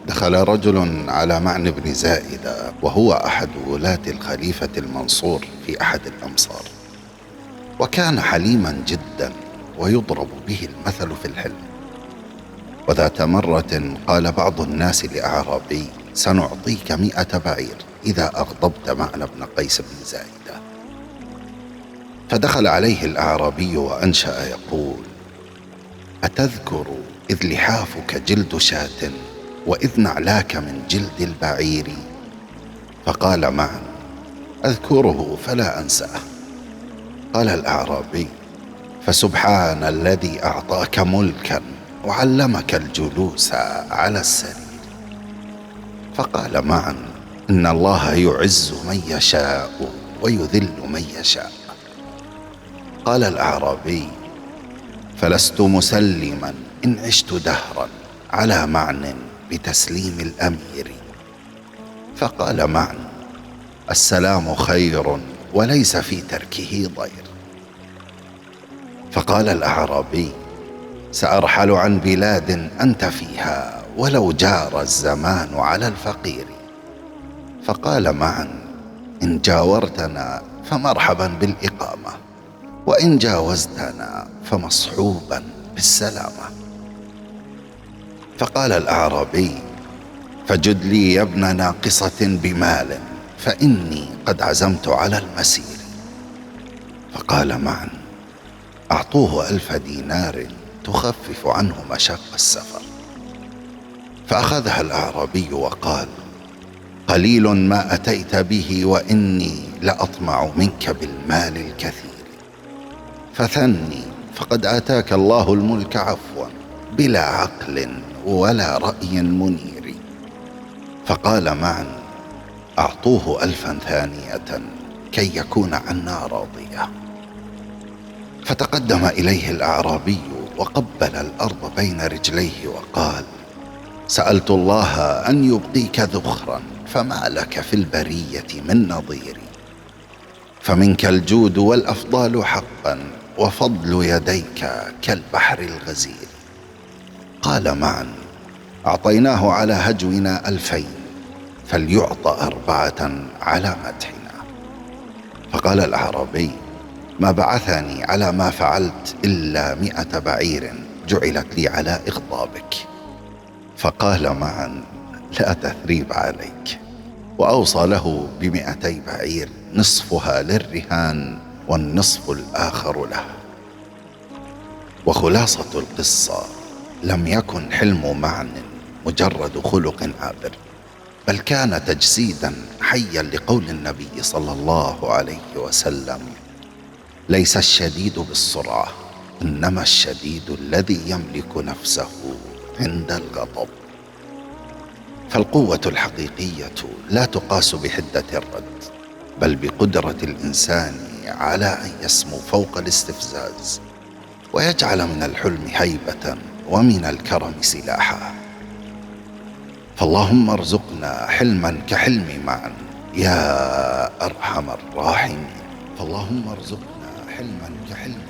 دخل رجل على معن بن زائدة وهو أحد ولاة الخليفة المنصور في أحد الأمصار، وكان حليما جدا ويضرب به المثل في الحلم. وذات مرة قال بعض الناس لأعرابي: سنعطيك 100 بعير إذا أغضبت معن بن قيس بن زائدة. فدخل عليه الأعرابي وأنشأ يقول: أتذكر إذ لحافك جلد شاة وإذ نعلاك من جلد البعير؟ فقال معن: أذكره فلا أنساه. قال الأعرابي: فسبحان الذي أعطاك ملكا وعلمك الجلوس على السرير. فقال معن: إن الله يعز من يشاء ويذل من يشاء. قال الأعرابي: فلست مسلما إن عشت دهرا على معن بتسليم الأمير. فقال معن: السلام خير وليس في تركه ضير. فقال الأعرابي: سأرحل عن بلاد أنت فيها ولو جار الزمان على الفقير. فقال معن: إن جاورتنا فمرحبا بالإقامة، وإن جاوزتنا فمصحوبا بالسلامة. فقال الأعرابي: فجد لي يا ابن ناقصة بمال، فإني قد عزمت على المسير. فقال معن: أعطوه 1000 دينار تخفف عنه مشق السفر. فأخذها الأعرابي وقال: قليل ما أتيت به وإني لأطمع منك بالمال الكثير، فثني فقد آتاك الله الملك عفوا بلا عقل ولا رأي منير. فقال معن: أعطوه 1000 ثانية كي يكون عنا راضية. فتقدم إليه الأعرابي وقبل الأرض بين رجليه وقال: سألت الله أن يبقيك ذخرا فما لك في البرية من نظير، فمنك الجود والأفضال حقا، وفضل يديك كالبحر الغزير. قال معن: أعطيناه على هجونا 2000، فليعطى 4 على مدحنا. فقال الأعرابي: ما بعثني على ما فعلت إلا 100 بعير جعلت لي على إغضابك. فقال معن: لا تثريب عليك. وأوصى له ب200 بعير، نصفها للرهان والنصف الآخر له. وخلاصة القصة: لم يكن حلم معن مجرد خلق عابر، بل كان تجسيدا حيا لقول النبي صلى الله عليه وسلم: ليس الشديد بالسرعة، إنما الشديد الذي يملك نفسه عند الغضب. فالقوة الحقيقية لا تقاس بحدة الرد، بل بقدرة الإنسان على أن يسمو فوق الاستفزاز ويجعل من الحلم هيبة ومن الكرم سلاحا. فاللهم ارزقنا حلما كحلم معن يا أرحم الراحمين. فاللهم ارزقنا حلما كحلم